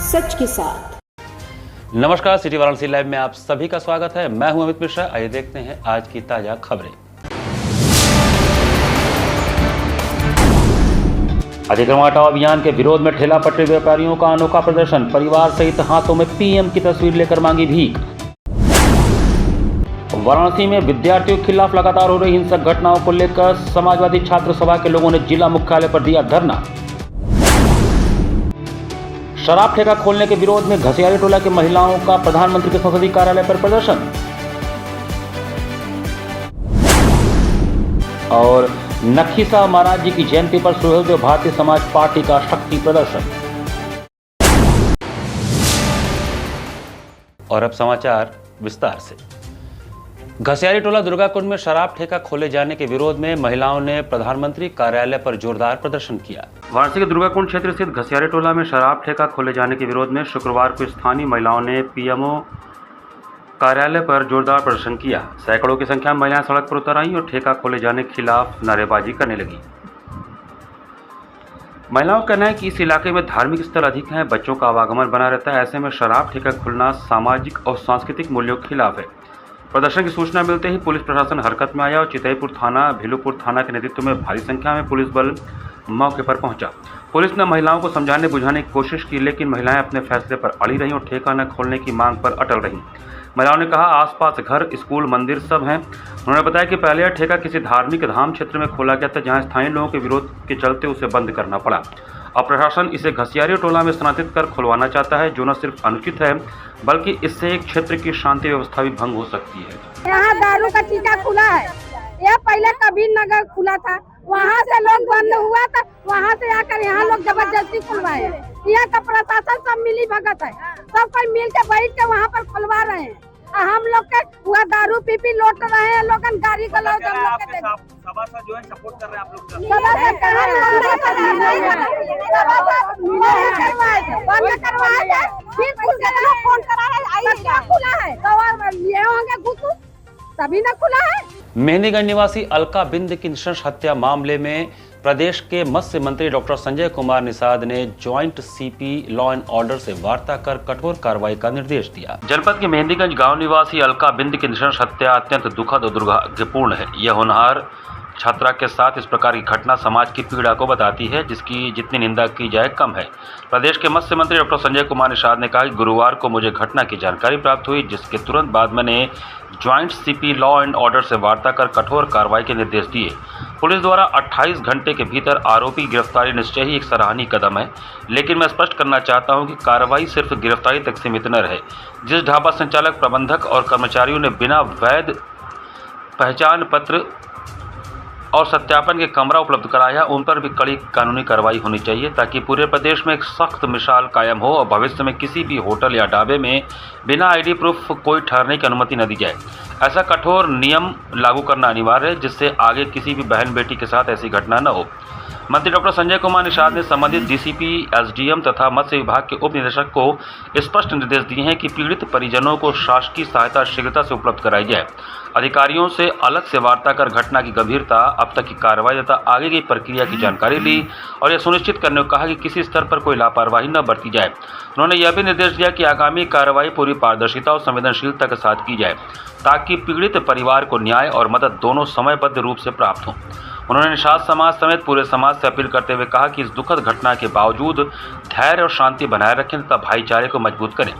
सच के साथ। नमस्कार, सिटी वाराणसी लाइव में आप सभी का स्वागत है। मैं हूं अमित मिश्रा। आइए देखते हैं आज की ताजा खबरें। अतिक्रमण हटाओ अभियान के विरोध में ठेला पटरी व्यापारियों का अनोखा प्रदर्शन। परिवार सहित हाथों में पीएम की तस्वीर लेकर मांगी भीख। वाराणसी में विद्यार्थियों के खिलाफ लगातार हो रही हिंसक घटनाओं को लेकर समाजवादी छात्र सभा के लोगों ने जिला मुख्यालय पर दिया धरना। शराब ठेका खोलने के विरोध में घसियारी टोला की महिलाओं का प्रधानमंत्री के संसदीय कार्यालय पर प्रदर्शन। और नखीसा महाराज जी की जयंती पर सुहेलदेव भारतीय समाज पार्टी का शक्ति प्रदर्शन। और अब समाचार विस्तार से। घसियारी टोला दुर्गाकुंड में शराब ठेका खोले जाने के विरोध में महिलाओं ने प्रधानमंत्री कार्यालय पर जोरदार प्रदर्शन किया। वाराणसी के दुर्गाकुंड क्षेत्र स्थित घसियारी टोला में शराब ठेका खोले जाने के विरोध में शुक्रवार को स्थानीय महिलाओं ने पीएमओ कार्यालय पर जोरदार प्रदर्शन किया। सैकड़ों की संख्या में महिलाएं सड़क पर उतर आईं और ठेका खोले जाने के खिलाफ नारेबाजी करने लगी। महिलाओं का कहना है कि इस इलाके में धार्मिक स्थल अधिक हैं, बच्चों का आवागमन बना रहता है। ऐसे में शराब ठेका खुलना सामाजिक और सांस्कृतिक मूल्यों के खिलाफ है। प्रदर्शन की सूचना मिलते ही पुलिस प्रशासन हरकत में आया और चितईपुर थाना, भिलुपुर थाना के नेतृत्व में भारी संख्या में पुलिस बल मौके पर पहुंचा। पुलिस ने महिलाओं को समझाने बुझाने की कोशिश की, लेकिन महिलाएं अपने फैसले पर अड़ी रहीं और ठेका न खोलने की मांग पर अटल रहीं। महिलाओं ने कहा, आसपास घर, स्कूल, मंदिर सब हैं। उन्होंने बताया कि पहले यह ठेका किसी धार्मिक धाम क्षेत्र में खोला गया था, जहां स्थानीय लोगों के विरोध के चलते उसे बंद करना पड़ा। अब प्रशासन इसे घसियारी टोला में स्थानांतरित कर खुलवाना चाहता है, जो न सिर्फ अनुचित है बल्कि इससे एक क्षेत्र की शांति व्यवस्था भी भंग हो सकती है। यहाँ दारू का ठेका खुला है। यह पहले कबीर नगर खुला था, वहाँ से लोग बंद हुआ था, वहाँ से आकर यहाँ लोग जबरदस्ती खुलवाए। यहाँ का प्रशासन सब मिली भगत है, सब कोई मिल के बैठ के वहाँ पर खुलवा रहे हैं। हम लोग के हुआ दारू पी लौट रहे हैं, लोगन गाड़ी का लोग सभासद जो है सपोर्ट कर रहे हैं आप लोग। तभी न खुला है। मेहंदीगंज निवासी अलका बिंद की नृशंस हत्या मामले में प्रदेश के मत्स्य मंत्री डॉक्टर संजय कुमार निषाद ने joint CP law and order से वार्ता कर कठोर कार्रवाई का निर्देश दिया। जनपद के मेहंदीगंज गांव निवासी अलका बिंद की नृशंस हत्या अत्यंत दुखद और दुर्भाग्यपूर्ण है। यह होनहार छात्रा के साथ इस प्रकार की घटना समाज की पीड़ा को बताती है, जिसकी जितनी निंदा की जाए कम है। प्रदेश के मत्स्य मंत्री डॉक्टर संजय कुमार निषाद ने कहा कि गुरुवार को मुझे घटना की जानकारी प्राप्त हुई, जिसके तुरंत बाद मैंने joint CP law and order से वार्ता कर कठोर कार्रवाई के निर्देश दिए। पुलिस द्वारा 28 घंटे के भीतर आरोपी की गिरफ्तारी निश्चय ही एक सराहनीय कदम है, लेकिन मैं स्पष्ट करना चाहता हूं कि कार्रवाई सिर्फ गिरफ्तारी तक सीमित न रहे। जिस ढाबा संचालक, प्रबंधक और कर्मचारियों ने बिना वैध पहचान पत्र और सत्यापन के कमरा उपलब्ध कराया, उन पर भी कड़ी कानूनी कार्रवाई होनी चाहिए, ताकि पूरे प्रदेश में एक सख्त मिसाल कायम हो और भविष्य में किसी भी होटल या ढाबे में बिना आईडी प्रूफ कोई ठहरने की अनुमति न दी जाए। ऐसा कठोर नियम लागू करना अनिवार्य है, जिससे आगे किसी भी बहन बेटी के साथ ऐसी घटना न हो। मंत्री डॉक्टर संजय कुमार निषाद ने संबंधित डीसीपी, एसडीएम तथा मत्स्य विभाग के उप निदेशक को स्पष्ट निर्देश दिए हैं कि पीड़ित परिजनों को शासकीय सहायता शीघ्रता से उपलब्ध कराई जाए। अधिकारियों से अलग से वार्ता कर घटना की गंभीरता, अब तक की कार्रवाई तथा आगे की प्रक्रिया की जानकारी ली और यह सुनिश्चित करने को कहा कि किसी स्तर पर कोई लापरवाही न बरती जाए। उन्होंने यह भी निर्देश दिया कि आगामी कार्रवाई पूरी पारदर्शिता और संवेदनशीलता के साथ की जाए, ताकि पीड़ित परिवार को न्याय और मदद दोनों समयबद्ध रूप से प्राप्त हो। उन्होंने निषाद समाज समेत पूरे समाज से अपील करते हुए कहा कि इस दुखद घटना के बावजूद धैर्य और शांति बनाए रखें तथा भाईचारे को मजबूत करें।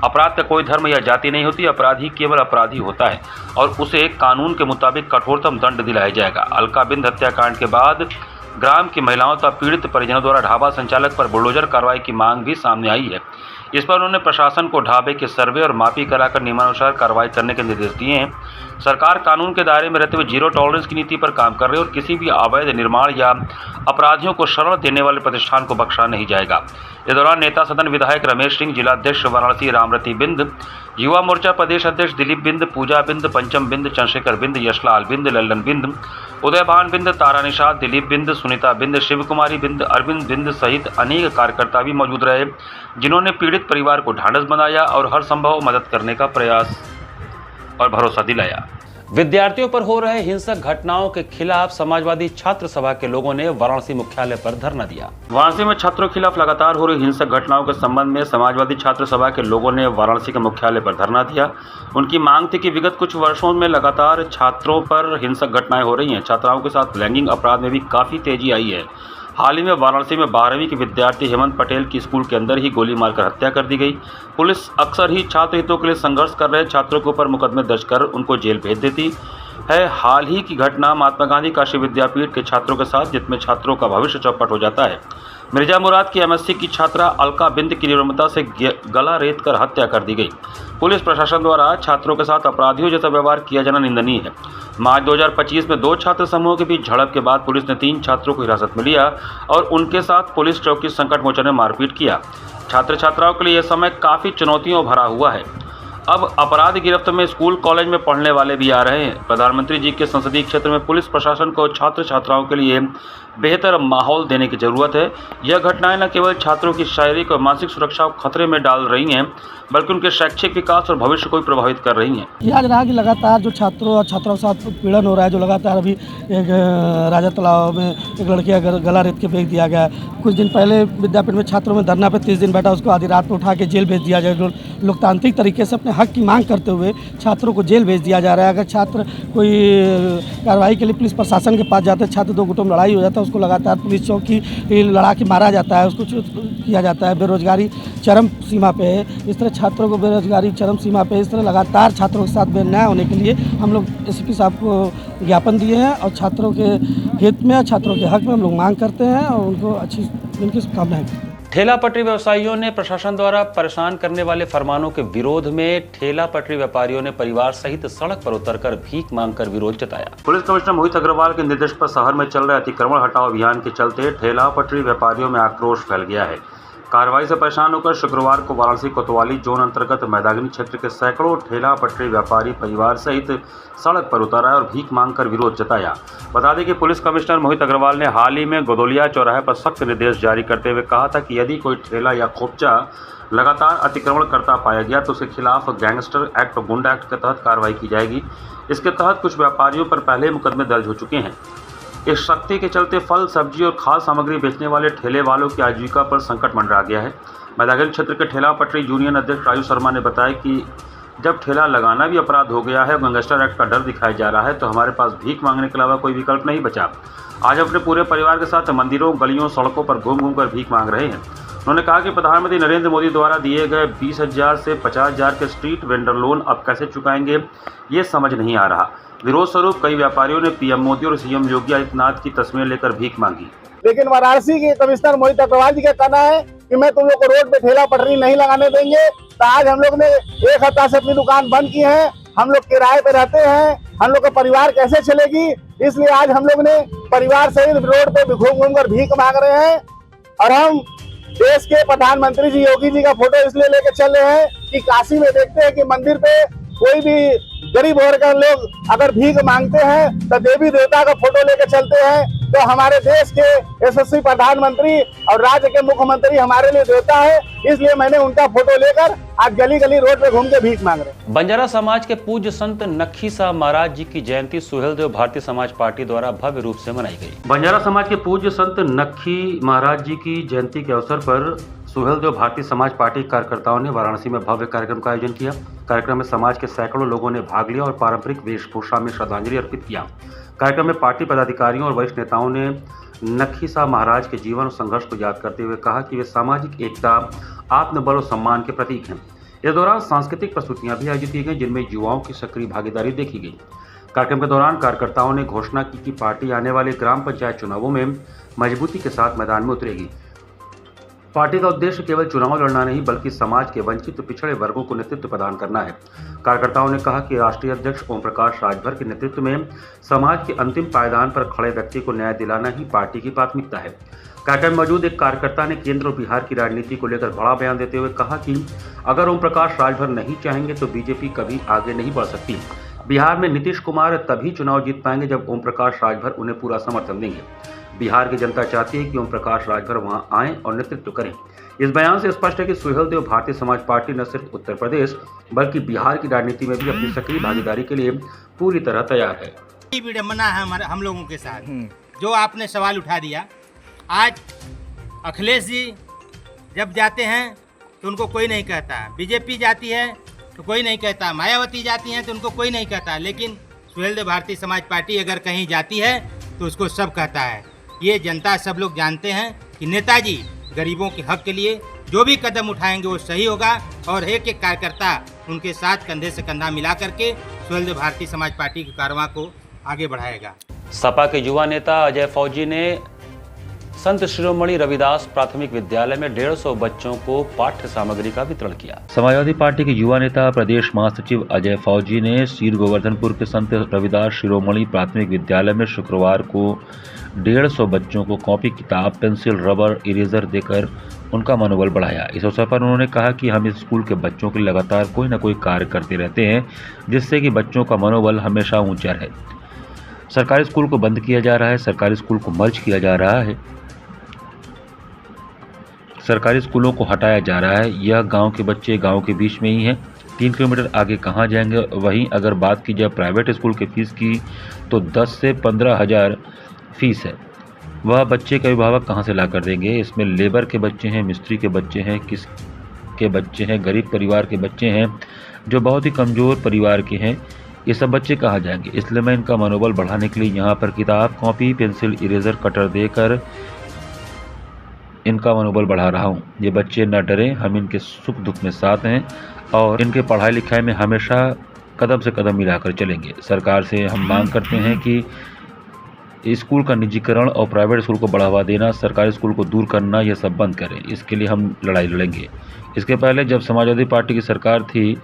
अपराध का कोई धर्म या जाति नहीं होती, अपराधी केवल अपराधी होता है और उसे कानून के मुताबिक कठोरतम दंड दिलाया जाएगा। अलका बिंद हत्याकांड के बाद ग्राम की महिलाओं तथा पीड़ित परिजनों द्वारा ढाबा संचालक पर बुलडोजर कार्रवाई की मांग भी सामने आई है। इस पर उन्होंने प्रशासन को ढाबे के सर्वे और मापी कराकर नियमानुसार कार्रवाई करने के निर्देश दिए हैं। सरकार कानून के दायरे में रहते हुए जीरो टॉलरेंस की नीति पर काम कर रही है और किसी भी अवैध निर्माण या अपराधियों को शरण देने वाले प्रतिष्ठान को बख्शा नहीं जाएगा। इस दौरान नेता सदन विधायक रमेश सिंह, जिलाध्यक्ष वाराणसी रामरती बिंद, युवा मोर्चा प्रदेश अध्यक्ष दिलीप बिंद, पूजा बिंद, पंचम बिंद, चंद्रशेखर बिंद, यशलाल बिंद, लल्लन बिंद, उदयभान बिंद, तारा निषाद, दिलीप बिंद, सुनीता बिंद, शिव कुमारी बिंद, अरविंद बिंद सहित अनेक कार्यकर्ता भी मौजूद रहे, जिन्होंने पीड़ित परिवार को ढांढस बनाया और हर संभव मदद करने का प्रयास और भरोसा दिलाया। विद्यार्थियों पर हो रहे हिंसक घटनाओं के खिलाफ समाजवादी छात्र सभा के लोगों ने वाराणसी मुख्यालय पर धरना दिया। वाराणसी में छात्रों के खिलाफ लगातार हो रही हिंसक घटनाओं के संबंध में समाजवादी छात्र सभा के लोगों ने वाराणसी के मुख्यालय पर धरना दिया। उनकी मांग थी कि विगत कुछ वर्षों में लगातार छात्रों पर हिंसक घटनाएं हो रही हैं। छात्राओं के साथ लैंगिक अपराध में भी काफी तेजी आई है। हाल ही में वाराणसी में 12वीं के विद्यार्थी हेमंत पटेल की स्कूल के अंदर ही गोली मारकर हत्या कर दी गई। पुलिस अक्सर ही छात्र हितों के लिए संघर्ष कर रहे छात्रों के ऊपर मुकदमे दर्ज कर उनको जेल भेज देती है। हाल ही की घटना महात्मा गांधी काशी विद्यापीठ के छात्रों के साथ, जिसमें छात्रों का भविष्य चौपट हो जाता है। मिर्जा मुराद की MSc की छात्रा अलका बिंद की निर्ममता से गला रेत कर हत्या कर दी गई। पुलिस प्रशासन द्वारा छात्रों के साथ अपराधियों जैसा व्यवहार किया जाना निंदनीय है। मार्च 2025 में 2 छात्र समूहों के बीच झड़प के बाद पुलिस ने 3 छात्रों को हिरासत में लिया और उनके साथ पुलिस चौकी संकट मोचन में मारपीट किया। छात्र छात्राओं के लिए यह समय काफ़ी चुनौतियों भरा हुआ है। अब अपराध गिरफ्त में स्कूल कॉलेज में पढ़ने वाले भी आ रहे हैं। प्रधानमंत्री जी के संसदीय क्षेत्र में पुलिस प्रशासन को छात्र छात्राओं के लिए बेहतर माहौल देने की जरूरत है। यह घटनाएं न केवल छात्रों की शारीरिक और मानसिक सुरक्षा को खतरे में डाल रही हैं, बल्कि उनके शैक्षिक विकास और भविष्य को भी प्रभावित कर रही हैं। याद रहा कि लगातार जो छात्रों और छात्राओं के साथ पीड़न हो रहा है, जो लगातार अभी एक राजा तालाब में एक लड़की का गला रेत के फेंक दिया गया। कुछ दिन पहले विद्यापीठ में छात्रों में धरना पे 30 दिन बैठा, उसको आधी रात में उठा के जेल भेज दिया जाए। लोकतांत्रिक तरीके से अपने हक की मांग करते हुए छात्रों को जेल भेज दिया जा रहा है। अगर छात्र कोई कार्रवाई के लिए पुलिस प्रशासन के पास जाते हैं, छात्र 2 गुटों में लड़ाई हो जाता है, उसको लगातार पुलिस चौकी लड़ा के मारा जाता है, उसको किया जाता है। बेरोजगारी चरम सीमा पे है। इस तरह छात्रों को बेरोजगारी चरम सीमा पे, इस तरह लगातार छात्रों के साथ बेन्याय होने के लिए हम लोग SSP साहब को ज्ञापन दिए हैं और छात्रों के हित में, छात्रों के हक में हम लोग मांग करते हैं और उनको अच्छी उनकी शुभकामनाएं। ठेला पटरी व्यवसायियों ने प्रशासन द्वारा परेशान करने वाले फरमानों के विरोध में ठेला पटरी व्यापारियों ने परिवार सहित सड़क पर उतरकर भीख मांगकर विरोध जताया। पुलिस कमिश्नर मोहित अग्रवाल के निर्देश पर शहर में चल रहे अतिक्रमण हटाओ अभियान के चलते ठेला पटरी व्यापारियों में आक्रोश फैल गया है। कार्रवाई से परेशान होकर शुक्रवार को वाराणसी कोतवाली जोन अंतर्गत मैदानी क्षेत्र के सैकड़ों ठेला पटरी व्यापारी परिवार सहित सड़क पर उतर आए और भीख मांगकर विरोध जताया। बता दें कि पुलिस कमिश्नर मोहित अग्रवाल ने हाल ही में गोदोलिया चौराहे पर सख्त निर्देश जारी करते हुए कहा था कि यदि कोई ठेला या खोपचा लगातार अतिक्रमण करता पाया गया तो उसके खिलाफ गैंगस्टर एक्ट और गुंडा एक्ट के तहत कार्रवाई की जाएगी। इसके तहत कुछ व्यापारियों पर पहले मुकदमे दर्ज हो चुके हैं। इस शक्ति के चलते फल, सब्जी और खाद्य सामग्री बेचने वाले ठेले वालों की आजीविका पर संकट मंडरा गया है। मैदानी क्षेत्र के ठेला पटरी यूनियन अध्यक्ष राजू शर्मा ने बताया कि जब ठेला लगाना भी अपराध हो गया है और गैंगस्टर एक्ट का डर दिखाया जा रहा है तो हमारे पास भीख मांगने के अलावा कोई विकल्प नहीं बचा। आज अपने पूरे परिवार के साथ मंदिरों, गलियों, सड़कों पर घूम घूम कर भीख मांग रहे हैं। उन्होंने कहा कि प्रधानमंत्री नरेंद्र मोदी द्वारा दिए गए 20,000 से 50,000 के स्ट्रीट वेंडर लोन अब कैसे चुकाएंगे, ये समझ नहीं आ रहा। विरोध स्वरूप कई व्यापारियों ने PM मोदी और CM योगी आदित्यनाथ की तस्वीर लेकर भीख मांगी। लेकिन वाराणसी के कमिश्नर मोहित अग्रवाल जी का कहना है कि मैं तुम लोग को रोड पे ठेला पटरी नहीं लगाने देंगे। तो आज हम लोग ने 1 हफ्ता से अपनी दुकान बंद की है। हम लोग किराए पे रहते हैं, हम लोग का परिवार कैसे चलेगी, इसलिए आज हम लोग ने परिवार सहित रोड पे घूम घूम कर भीख मांग रहे हैं। और हम देश के प्रधानमंत्री जी योगी जी का फोटो इसलिए लेके चल रहे हैं कि काशी में देखते हैं कि मंदिर पे कोई भी गरीब वर्ग के लोग अगर भीख मांगते हैं तो देवी देवता का फोटो लेके चलते हैं। तो हमारे देश के यशस्वी प्रधानमंत्री और राज्य के मुख्यमंत्री हमारे लिए देवता है, इसलिए मैंने उनका फोटो लेकर आज गली गली रोड पे घूम के भीख मांग रहे हैं। बंजारा समाज के पूज्य संत नक्खी साहब महाराज जी की जयंती सुहेलदेव भारतीय समाज पार्टी द्वारा भव्य रूप से मनाई गई। बंजारा समाज के पूज्य संत नक्खी महाराज जी की जयंती के अवसर पर सुहेलदेव भारतीय समाज पार्टी कार्यकर्ताओं ने वाराणसी में भव्य कार्यक्रम का आयोजन किया। कार्यक्रम में समाज के सैकड़ों लोगों ने भाग लिया और पारंपरिक वेशभूषा में श्रद्धांजलि अर्पित किया। कार्यक्रम में पार्टी पदाधिकारियों और वरिष्ठ नेताओं ने नक्खी साहब महाराज के जीवन और संघर्ष को याद करते हुए कहा कि वे सामाजिक एकता, आत्मबल और सम्मान के प्रतीक हैं। इस दौरान सांस्कृतिक प्रस्तुतियां भी आयोजित की गई, जिनमें युवाओं की सक्रिय भागीदारी देखी गई। कार्यक्रम के दौरान कार्यकर्ताओं ने घोषणा की कि पार्टी आने वाले ग्राम पंचायत चुनावों में मजबूती के साथ मैदान में उतरेगी। पार्टी का उद्देश्य केवल चुनाव लड़ना नहीं, बल्कि समाज के वंचित पिछड़े वर्गों को नेतृत्व प्रदान करना है। कार्यकर्ताओं ने कहा कि राष्ट्रीय अध्यक्ष ओम प्रकाश राजभर के नेतृत्व में समाज के अंतिम पायदान पर खड़े व्यक्ति को न्याय दिलाना ही पार्टी की प्राथमिकता है। कार्यक्रम में मौजूद एक कार्यकर्ता ने केंद्र और बिहार की राजनीति को लेकर बड़ा बयान देते हुए कहा कि अगर ओम प्रकाश राजभर नहीं चाहेंगे तो बीजेपी कभी आगे नहीं बढ़ सकती। बिहार में नीतीश कुमार तभी चुनाव जीत पाएंगे जब ओम प्रकाश राजभर उन्हें पूरा समर्थन देंगे। बिहार की जनता चाहती है कि ओम प्रकाश राजभर वहां आएं और नेतृत्व करें। इस बयान से स्पष्ट है कि सुहेलदेव भारतीय समाज पार्टी न सिर्फ उत्तर प्रदेश बल्कि बिहार की राजनीति में भी अपनी सक्रिय भागीदारी के लिए पूरी तरह तैयार है। ये विडम्बना है हम लोगों के साथ, जो आपने सवाल उठा दिया। आज अखिलेश जी जब जाते हैं तो उनको कोई नहीं कहता, बीजेपी जाती है तो कोई नहीं कहता, मायावती जाती हैं तो उनको कोई नहीं कहता, लेकिन सुहेलदेव भारतीय समाज पार्टी अगर कहीं जाती है तो उसको सब कहता है। ये जनता सब लोग जानते हैं कि नेताजी गरीबों के हक के लिए जो भी कदम उठाएंगे वो सही होगा और एक एक कार्यकर्ता उनके साथ कंधे से कंधा मिला करके सुहेलदेव भारतीय समाज पार्टी की कारवां को आगे बढ़ाएगा। सपा के युवा नेता अजय फौजी ने संत शिरोमणि रविदास प्राथमिक विद्यालय में 150 बच्चों को पाठ्य सामग्री का वितरण किया। समाजवादी पार्टी के युवा नेता प्रदेश महासचिव अजय फौजी ने सीर गोवर्धनपुर के संत रविदास शिरोमणि प्राथमिक विद्यालय में शुक्रवार को 150 बच्चों को कॉपी, किताब, पेंसिल, रबर, इरेजर देकर उनका मनोबल बढ़ाया। इस अवसर पर उन्होंने कहा कि हम इस स्कूल के बच्चों के लिए लगातार कोई न कोई कार्य करते रहते हैं, जिससे कि बच्चों का मनोबल हमेशा ऊंचा रहे। सरकारी स्कूल को बंद किया जा रहा है, सरकारी स्कूल को मर्ज किया जा रहा है, सरकारी स्कूलों को हटाया जा रहा है। यह गांव के बच्चे गांव के बीच में ही हैं, 3 किलोमीटर आगे कहाँ जाएंगे। वहीं अगर बात की जाए प्राइवेट स्कूल के फीस की तो 10 से 15 हज़ार फीस है। वह बच्चे के अभिभावक कहाँ से ला कर देंगे। इसमें लेबर के बच्चे हैं, मिस्त्री के बच्चे हैं, किस के बच्चे हैं, गरीब परिवार के बच्चे हैं, जो बहुत ही कमज़ोर परिवार के हैं। ये सब बच्चे कहाँ जाएंगे। इसलिए मैं इनका मनोबल बढ़ाने के लिए यहाँ पर किताब, कॉपी, पेंसिल, इरेजर, कटर देकर इनका मनोबल बढ़ा रहा हूँ। ये बच्चे न डरें, हम इनके सुख दुख में साथ हैं और इनके पढ़ाई लिखाई में हमेशा कदम से कदम मिलाकर चलेंगे। सरकार से हम मांग करते हैं कि स्कूल का निजीकरण और प्राइवेट स्कूल को बढ़ावा देना, सरकारी स्कूल को दूर करना, ये सब बंद करें। इसके लिए हम लड़ाई लड़ेंगे। इसके पहले जब समाजवादी पार्टी की सरकार थी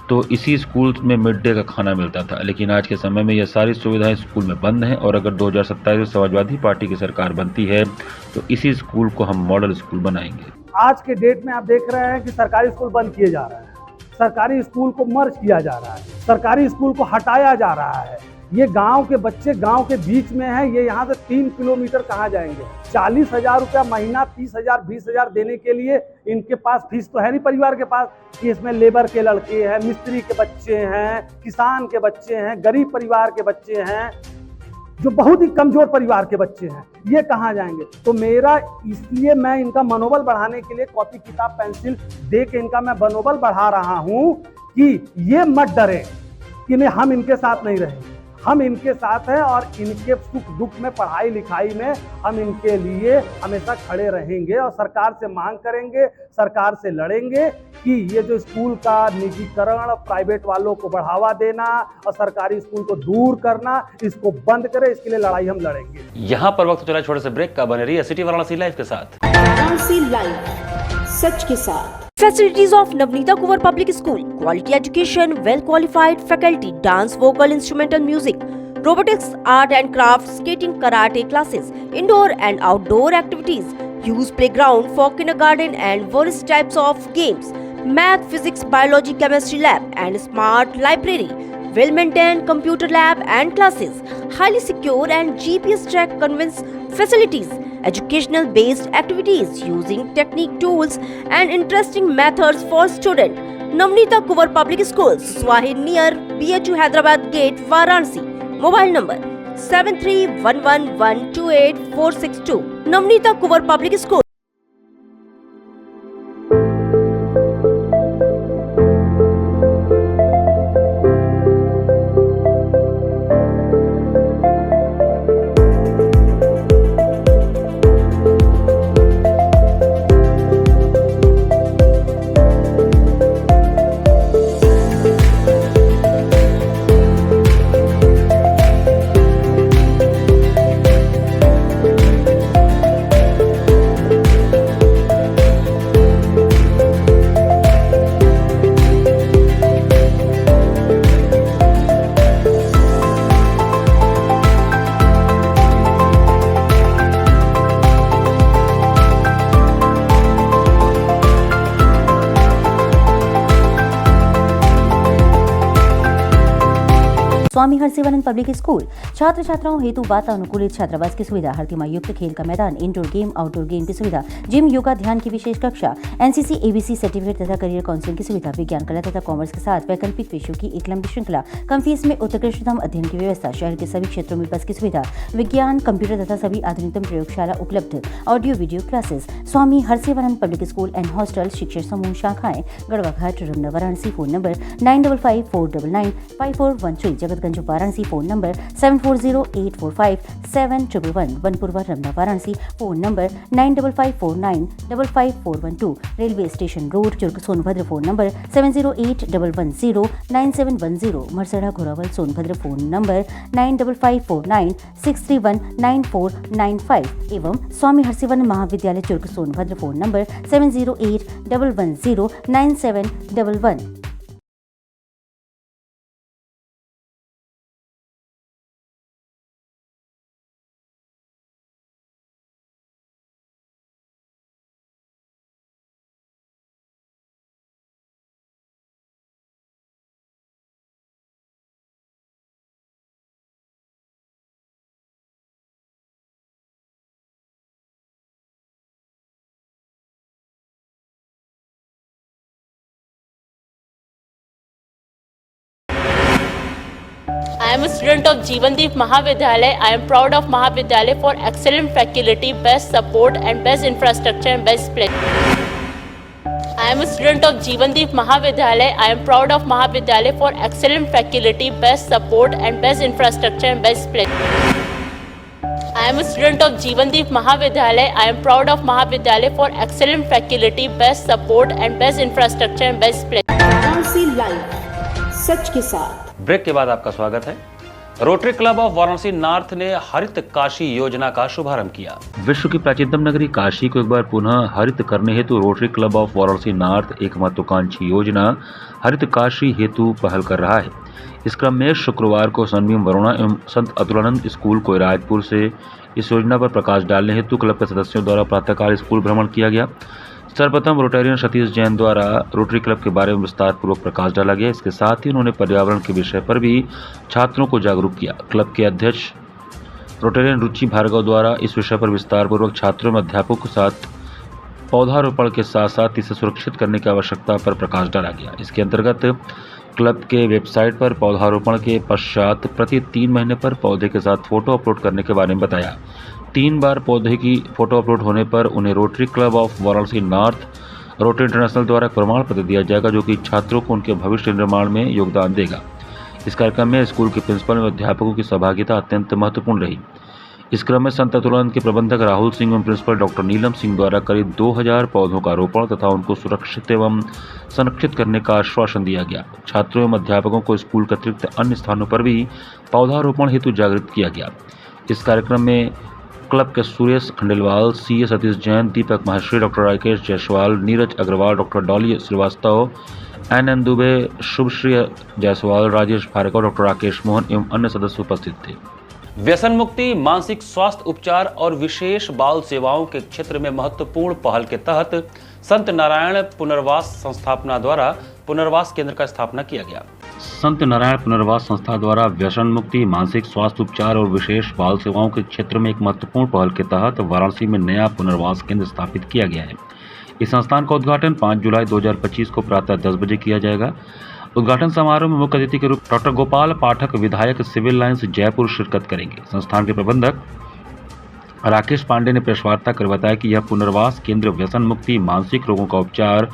तो इसी स्कूल में मिड डे का खाना मिलता था, लेकिन आज के समय में यह सारी सुविधाएं स्कूल में बंद हैं और अगर 2027 में समाजवादी पार्टी की सरकार बनती है तो इसी स्कूल को हम मॉडल स्कूल बनाएंगे। आज के डेट में आप देख रहे हैं कि सरकारी स्कूल बंद किए जा रहे हैं, सरकारी स्कूल को मर्ज किया जा रहा है, सरकारी स्कूल को हटाया जा रहा है। ये गांव के बच्चे गांव के बीच में हैं, ये यहाँ से 3 किलोमीटर कहाँ जाएंगे। 40,000 रुपया महीना, 30,000, 20,000 देने के लिए इनके पास फीस तो है नहीं परिवार के पास कि इसमें लेबर के लड़के हैं, मिस्त्री के बच्चे हैं, किसान के बच्चे हैं, गरीब परिवार के बच्चे हैं, जो बहुत ही कमजोर परिवार के बच्चे हैं, ये कहाँ जाएंगे। तो मेरा इसलिए मैं इनका मनोबल बढ़ाने के लिए कॉपी, किताब, पेंसिल दे के इनका मैं मनोबल बढ़ा रहा हूँ कि ये मत डरे कि नहीं हम इनके साथ नहीं रहेंगे। हम इनके साथ हैं और इनके सुख दुख में, पढ़ाई लिखाई में हम इनके लिए हमेशा खड़े रहेंगे और सरकार से मांग करेंगे, सरकार से लड़ेंगे कि ये जो स्कूल का निजीकरण, प्राइवेट वालों को बढ़ावा देना और सरकारी स्कूल को दूर करना, इसको बंद करे। इसके लिए लड़ाई हम लड़ेंगे। यहाँ पर वक्त चला छोटे से ब्रेक का। बने रहिए सिटी वाराणसी लाइव के साथ। वाराणसी लाइव, सच के साथ। Facilities of Navneeta Kuvar Public School: quality education, well qualified faculty, dance, vocal, instrumental music, robotics, art and crafts, skating, karate classes, indoor and outdoor activities, use playground for kindergarten and various types of games, math, physics, biology, chemistry lab and smart library, well maintained computer lab and classes, highly secure and GPS track conveyance facilities, educational based activities using technique tools and interesting methods for students. Navneeta Kuvar Public Schools, Swahi near BHU Hyderabad Gate, Varanasi. Mobile number 7311128462. Navneeta Kuvar Public School. Swami Harsivanand public school. छात्र छात्राओं हेतु वातानुकूलित छात्रावास की सुविधा, हर तिमाही युक्त खेल का मैदान, इंडोर गेम आउटडोर गेम की सुविधा, जिम, योगा, ध्यान की विशेष कक्षा, एनसीसी एबीसी सर्टिफिकेट तथा करियर काउंसलिंग की सुविधा, विज्ञान कला तथा कॉमर्स के साथ वैकल्पिक विषयों की एक लंबी श्रृंखला, कम फीस में उत्कृष्टतम अध्ययन की व्यवस्था, शहर के सभी क्षेत्रों में बस की सुविधा, विज्ञान, कंप्यूटर तथा सभी आधुनिकतम प्रयोगशाला उपलब्ध, audio video classes. Swami Harsivanand public school and hostel, शिक्षण समूह शाखाएं Garhwa Ghat, Ramna, Varanasi. Phone number 9554995413, Jagatganj Varanasi. Phone number 7408457111, Banpurwa, Ramna, Varanasi. Phone number 9554955412, railway station road, Churk, Sonbhadra. Phone number 7081109710, Marsada, Ghorawal, Sonbhadra. Phone number 955496319495 एवं स्वामी हरसिवानंद महाविद्यालय Churk, Sonbhadra. Phone number 7081109711। I am a student of Jeevandeep Mahavidyalaya. I am proud of Mahavidyalaya for excellent faculty, best support and best infrastructure and best place. I am a student of Jeevandeep Mahavidyalaya. I am proud of Mahavidyalaya for excellent faculty, best support and best infrastructure and best place. I am a student of Jeevandeep Mahavidyalaya. I am proud of Mahavidyalaya for excellent faculty, best support and best infrastructure and best place. Varanasi live, सच के साथ। ब्रेक के बाद आपका स्वागत है। Rotary club of Varanasi north ने हरित काशी योजना का शुभारंभ किया। विश्व की प्राचीनतम नगरी काशी को एक बार पुनः हरित करने हेतु rotary club of Varanasi north एक महत्वाकांक्षी योजना हरित काशी हेतु पहल कर रहा है। इस क्रम में शुक्रवार को सनबीम वरुणा एवं संत अतुलानंद स्कूल कोयराजपुर से इस योजना पर प्रकाश डालने हेतु क्लब के सदस्यों द्वारा प्रातःकाल स्कूल भ्रमण किया गया। सर्वप्रथम रोटेरियन सतीश जैन द्वारा रोटरी क्लब के बारे में विस्तार पूर्वक प्रकाश डाला गया। इसके साथ ही उन्होंने पर्यावरण के विषय पर भी छात्रों को जागरूक किया। क्लब के अध्यक्ष रोटेरियन रुचि भार्गव द्वारा इस विषय पर विस्तार पूर्वक छात्रों में अध्यापकों के साथ पौधारोपण के साथ साथ इसे सुरक्षित करने की आवश्यकता पर प्रकाश डाला गया। इसके अंतर्गत क्लब के वेबसाइट पर पौधारोपण के पश्चात प्रति 3 महीने पर पौधे के साथ फोटो अपलोड करने के बारे में बताया। 3 बार पौधे की फोटो अपलोड होने पर उन्हें rotary club of Varanasi north rotary international द्वारा प्रमाण पत्र दिया जाएगा, जो कि छात्रों को उनके भविष्य निर्माण में योगदान देगा। इस कार्यक्रम में स्कूल के प्रिंसिपल एवं अध्यापकों की सहभागिता अत्यंत महत्वपूर्ण रही। इस क्रम में संत अतुलानंद के प्रबंधक राहुल सिंह एवं प्रिंसिपल डॉक्टर नीलम सिंह द्वारा करीब 2000 पौधों का रोपण तथा उनको सुरक्षित एवं संरक्षित करने का आश्वासन दिया गया। छात्रों एवं अध्यापकों को स्कूल के अतिरिक्त अन्य स्थानों पर भी पौधारोपण हेतु जागृत किया गया। इस कार्यक्रम में क्लब के Suresh Khandelwal, CA Satish Jain, Deepak Maharshi, doctor Rakesh Jaiswal, Neeraj Agarwal, doctor Dolly Srivastava, N Dubey, Shubhashree Jaiswal, Rajesh Bhargav, doctor Rakesh Mohan एवं अन्य सदस्य उपस्थित थे। व्यसन मुक्ति, मानसिक स्वास्थ्य उपचार और विशेष बाल सेवाओं के क्षेत्र में महत्वपूर्ण पहल के तहत संत नारायण पुनर्वास संस्थापना द्वारा पुनर्वास केंद्र का स्थापना किया गया। संत नारायण पुनर्वास संस्था द्वारा व्यसन मुक्ति, मानसिक स्वास्थ्य उपचार और विशेष बाल सेवाओं के क्षेत्र में एक महत्वपूर्ण पहल के तहत वाराणसी में नया पुनर्वास केंद्र स्थापित किया गया है। इस संस्थान का उद्घाटन 5 जुलाई 2025 को प्रातः 10 बजे किया जाएगा। उद्घाटन समारोह में मुख्य अतिथि के रूप डॉक्टर गोपाल पाठक, विधायक, सिविल लाइंस, जयपुर शिरकत करेंगे। संस्थान के प्रबंधक राकेश पांडे ने प्रेस वार्ता कर बताया कि यह पुनर्वास केंद्र व्यसन मुक्ति, मानसिक रोगों का उपचार,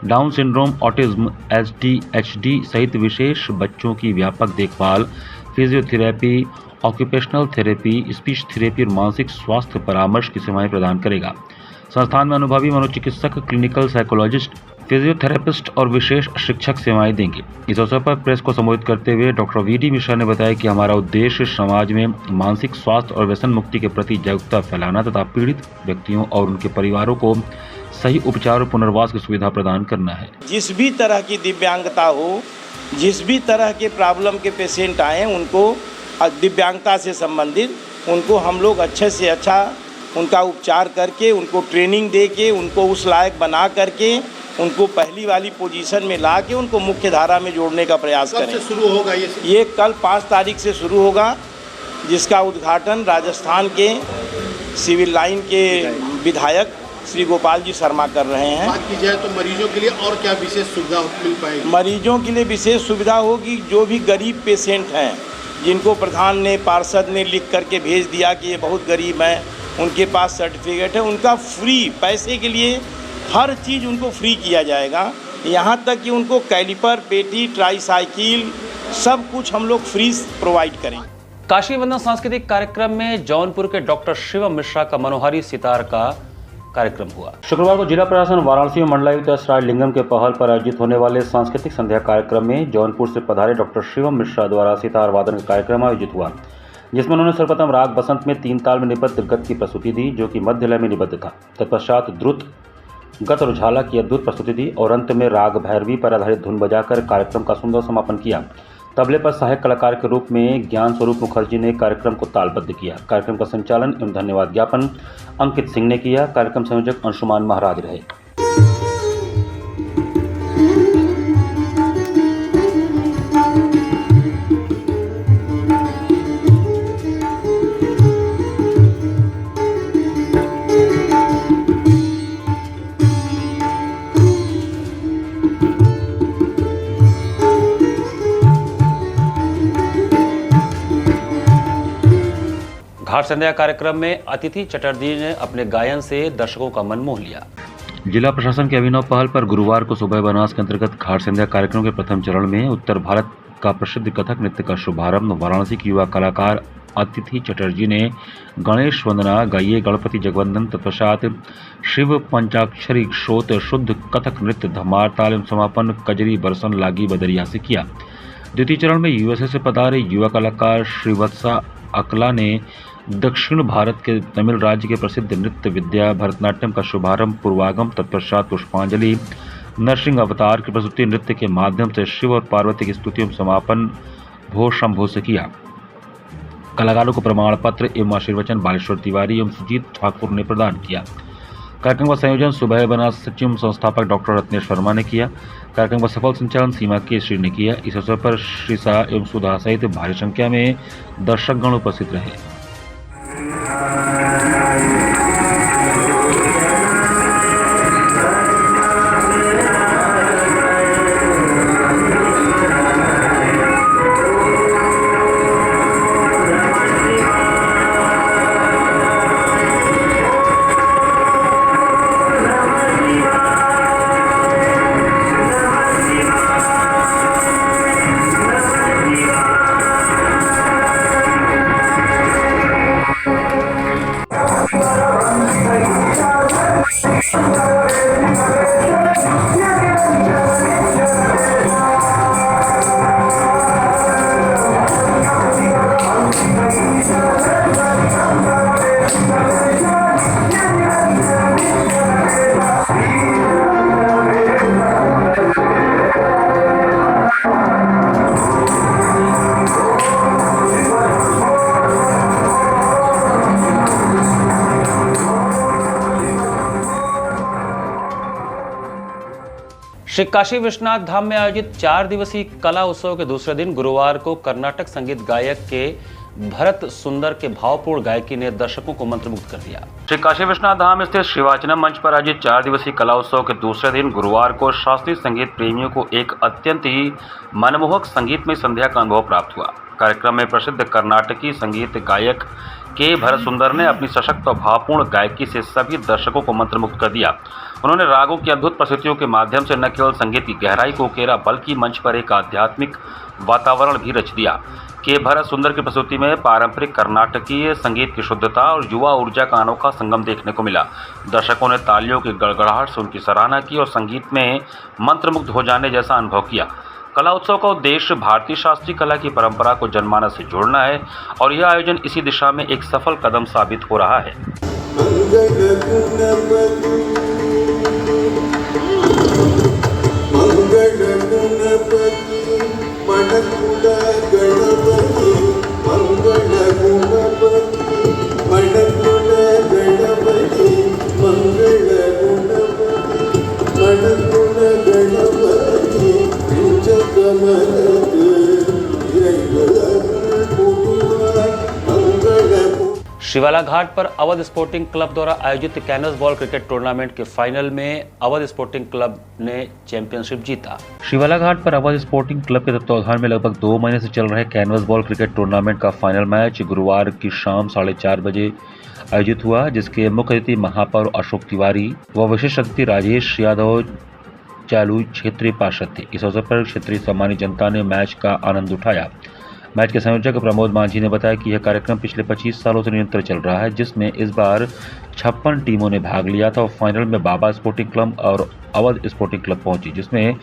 डाउन सिंड्रोम, ऑटिज्म, ADHD सहित विशेष बच्चों की व्यापक देखभाल, physiotherapy, occupational therapy, speech therapy और मानसिक स्वास्थ्य परामर्श की सेवाएं प्रदान करेगा। संस्थान में अनुभवी मनोचिकित्सक, क्लिनिकल साइकोलॉजिस्ट, फिजियोथेरेपिस्ट और विशेष शिक्षक सेवाएं देंगे। इस अवसर पर प्रेस को संबोधित करते हुए डॉक्टर VD मिश्रा ने बताया कि हमारा उद्देश्य समाज में मानसिक स्वास्थ्य और व्यसन मुक्ति के प्रति जागरूकता फैलाना तथा पीड़ित व्यक्तियों और उनके परिवारों को सही उपचार और पुनर्वास की सुविधा प्रदान करना है। जिस भी तरह की दिव्यांगता हो, जिस भी तरह के प्रॉब्लम के पेशेंट आए, उनको दिव्यांगता से संबंधित उनको हम लोग अच्छे से अच्छा उनका उपचार करके, उनको ट्रेनिंग दे के, उनको उस लायक बना करके उनको पहली वाली पोजीशन में ला के उनको मुख्य धारा में जोड़ने का प्रयास करें। कब से शुरू होगा ये कल 5 तारीख से शुरू होगा, जिसका उद्घाटन राजस्थान के सिविल लाइन के विधायक श्री गोपाल जी शर्मा कर रहे हैं। बात की जाए तो मरीजों के लिए और क्या विशेष सुविधा मिल पाएगी? मरीजों के लिए विशेष सुविधा होगी। जो भी गरीब पेशेंट हैं, जिनको प्रधान ने, पार्षद ने लिख करके भेज दिया कि ये बहुत गरीब हैं, उनके पास सर्टिफिकेट है, उनका फ्री, पैसे के लिए हर चीज़ उनको फ्री किया जाएगा। यहाँ तक कि उनको कैलिपर, पेटी, ट्राईसाइकिल सब कुछ हम लोग फ्री प्रोवाइड करेंगे। काशी वंदन सांस्कृतिक कार्यक्रम में जौनपुर के डॉक्टर शिवम मिश्रा का मनोहारी सितार का कार्यक्रम हुआ। शुक्रवार को जिला प्रशासन वाराणसी में मंडलायुक्त एस राजलिंगम के पहल पर आयोजित होने वाले सांस्कृतिक संध्या कार्यक्रम में जौनपुर से पधारे डॉक्टर शिवम मिश्रा द्वारा सितार वादन का कार्यक्रम आयोजित हुआ, जिसमें उन्होंने सर्वप्रथम राग बसंत में 3 ताल में निबद्ध गत की प्रस्तुति दी, जो कि मध्य लय में निबद्ध था। तत्पश्चात द्रुत, गत और झाला की अद्भुत प्रस्तुति दी और अंत में राग भैरवी पर आधारित धुन बजाकर कार्यक्रम का सुंदर समापन किया। तबले पर सहायक कलाकार के रूप में ज्ञान स्वरूप मुखर्जी ने कार्यक्रम को तालबद्ध किया। कार्यक्रम का संचालन एवं धन्यवाद ज्ञापन अंकित सिंह ने किया। कार्यक्रम संयोजक अंशुमान महाराज रहे। घाट संध्या कार्यक्रम में अतिथि चटर्जी ने अपने गायन से दर्शकों का मन मोह लिया। जिला प्रशासन के अभिनव पहल पर गुरुवार को सुबह बनास के अंतर्गत घाट संध्या कार्यक्रम के प्रथम चरण में उत्तर भारत का प्रसिद्ध कथक नृत्य का शुभारंभ वाराणसी की युवा कलाकार अतिथि चटर्जी ने गणेश वंदना गाइए गणपति जगवंदन, तत्पश्चात शिव पंचाक्षरी श्रोत शुद्ध कथक नृत्य धमार ताल एवं समापन कजरी बरसन लागी बदरिया से किया। द्वितीय चरण में यूएसए से पधारे युवा कलाकार श्रीवत्सा अकला ने दक्षिण भारत के तमिल राज्य के प्रसिद्ध नृत्य विद्या भरतनाट्यम का शुभारंभ पूर्वागम, तत्पश्चात पुष्पांजलि नरसिंह अवतार की प्रस्तुति नृत्य के माध्यम से शिव और पार्वती की स्तुति एवं समापन भो शंभो से किया। कलाकारों को प्रमाण पत्र एवं आशीर्वचन बालेश्वर तिवारी एवं सुजीत ठाकुर ने प्रदान किया। कार्यक्रम का संयोजन सुबह बनास सचिव संस्थापक डॉक्टर रत्नेश वर्मा ने किया। कार्यक्रम का सफल संचालन सीमा केसरी ने किया। इस अवसर पर श्री शाह एवं सुधा सहित भारी संख्या में दर्शकगण उपस्थित रहे। श्री काशी विश्वनाथ धाम में आयोजित 4 दिवसीय कला उत्सव के दूसरे दिन गुरुवार को कर्नाटक संगीत गायक के भरत सुंदर के भावपूर्ण गायकी ने दर्शकों को मंत्रमुग्ध कर दिया। श्री काशी विश्वनाथ धाम स्थित श्रीवाचनम मंच पर आयोजित 4 दिवसीय कला उत्सव के दूसरे दिन गुरुवार को शास्त्रीय संगीत प्रेमियों को एक अत्यंत ही मनमोहक संगीतमय संध्या का अनुभव प्राप्त हुआ। कार्यक्रम में प्रसिद्ध कर्नाटकी संगीत गायक के भरत सुंदर ने अपनी सशक्त और भावपूर्ण गायकी से सभी दर्शकों को मंत्रमुग्ध कर दिया। उन्होंने रागों की अद्भुत प्रस्तुतियों के माध्यम से न केवल संगीत की गहराई को उकेरा बल्कि मंच पर एक आध्यात्मिक वातावरण भी रच दिया। के भरत सुंदर की प्रस्तुति में पारंपरिक कर्नाटकीय संगीत की शुद्धता और युवा ऊर्जा का अनोखा संगम देखने को मिला। दर्शकों ने तालियों की गड़गड़ाहट से उनकी सराहना की और संगीत में मंत्रमुग्ध हो जाने जैसा अनुभव किया। कला उत्सव का उद्देश्य भारतीय शास्त्रीय कला की परंपरा को जनमानस से जोड़ना है और यह आयोजन इसी दिशा में एक सफल कदम साबित हो रहा है। मंगल शिवाला घाट पर अवध स्पोर्टिंग क्लब द्वारा आयोजित कैनवस बॉल क्रिकेट टूर्नामेंट के फाइनल में अवध स्पोर्टिंग क्लब ने चैंपियनशिप जीता। शिवाला घाट पर अवध स्पोर्टिंग क्लब के तत्वाधान में लगभग 2 महीने से चल रहे कैनवस बॉल क्रिकेट टूर्नामेंट का फाइनल मैच गुरुवार की शाम 4:30 बजे आयोजित हुआ, जिसके मुख्य अतिथि महापौर अशोक तिवारी व विशेष अतिथि राजेश यादव चालू क्षेत्रीय पार्षद थे। इस अवसर पर क्षेत्रीय सामान्य जनता ने मैच का आनंद उठाया। मैच के संयोजक प्रमोद मांझी ने बताया कि यह कार्यक्रम पिछले 25 सालों से निरंतर चल रहा है, जिसमें इस बार 56 टीमों ने भाग लिया था और फाइनल में बाबा स्पोर्टिंग क्लब और अवध स्पोर्टिंग क्लब पहुंची, जिसमें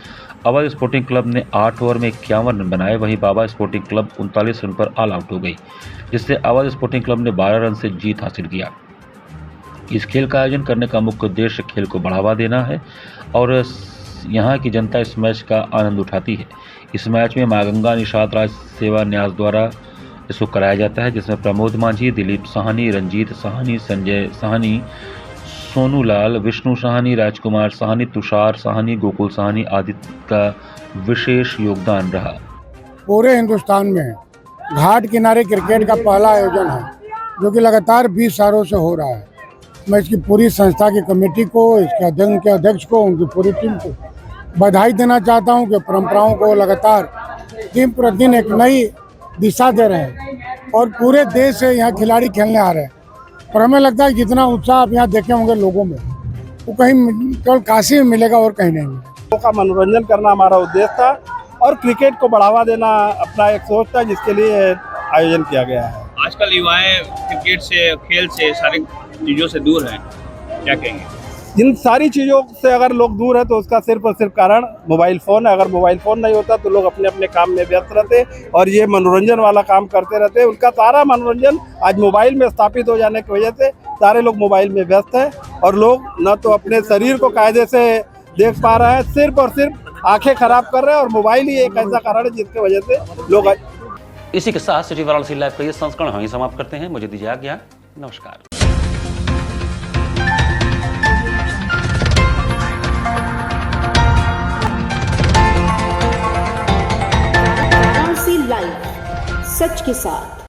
अवध स्पोर्टिंग क्लब ने 8 ओवर में 51 रन बनाए, वहीं बाबा स्पोर्टिंग क्लब 39 रन पर ऑल आउट हो गई, जिससे अवध स्पोर्टिंग क्लब ने 12 रन से जीत हासिल किया। इस खेल का आयोजन करने का मुख्य उद्देश्य खेल को बढ़ावा देना है और यहाँ की जनता इस मैच का आनंद उठाती है। इस मैच में मां गंगा निषाद राज सेवा न्यास द्वारा इसको कराया जाता है, जिसमें प्रमोद मांझी, दिलीप साहनी, रंजीत साहनी, संजय साहनी, सोनू लाल, विष्णु साहनी, राजकुमार साहनी, तुषार साहनी, गोकुल साहनी आदि का विशेष योगदान रहा। पूरे हिंदुस्तान में घाट किनारे क्रिकेट का पहला आयोजन है, जो कि लगातार 20 सालों से हो रहा है। मैं इसकी पूरी संस्था की कमेटी को, इसके अध्यक्ष को, उनकी पूरी टीम को बधाई देना चाहता हूं कि परंपराओं को लगातार दिन प्रतिदिन एक नई दिशा दे रहे हैं और पूरे देश से यहाँ खिलाड़ी खेलने आ रहे हैं। और हमें लगता है जितना उत्साह आप यहाँ देखे होंगे लोगों में, वो कहीं केवल काशी में मिलेगा और कहीं नहीं मिलेगा। लोगों का मनोरंजन करना हमारा उद्देश्य था और क्रिकेट को बढ़ावा देना अपना एक सोच था, जिसके लिए आयोजन किया गया है। आजकल युवाएं क्रिकेट से, खेल से, सारी चीज़ों से दूर हैं, क्या कहेंगे? इन सारी चीज़ों से अगर लोग दूर है तो उसका सिर्फ और सिर्फ कारण मोबाइल फ़ोन है। अगर मोबाइल फ़ोन नहीं होता तो लोग अपने अपने काम में व्यस्त रहते और ये मनोरंजन वाला काम करते रहते। उनका सारा मनोरंजन आज मोबाइल में स्थापित हो जाने की वजह से सारे लोग मोबाइल में व्यस्त हैं और लोग न तो अपने शरीर को कायदे से देख पा रहे हैं, सिर्फ और सिर्फ आंखें खराब कर रहे हैं और मोबाइल ही एक ऐसा कारण है जिसकी वजह से लोग। इसी के साथ सिटी वाराणसी लाइव का ये संस्करण वहीं समाप्त करते हैं। मुझे दीजिए आज्ञा, नमस्कार। लाइव सच के साथ।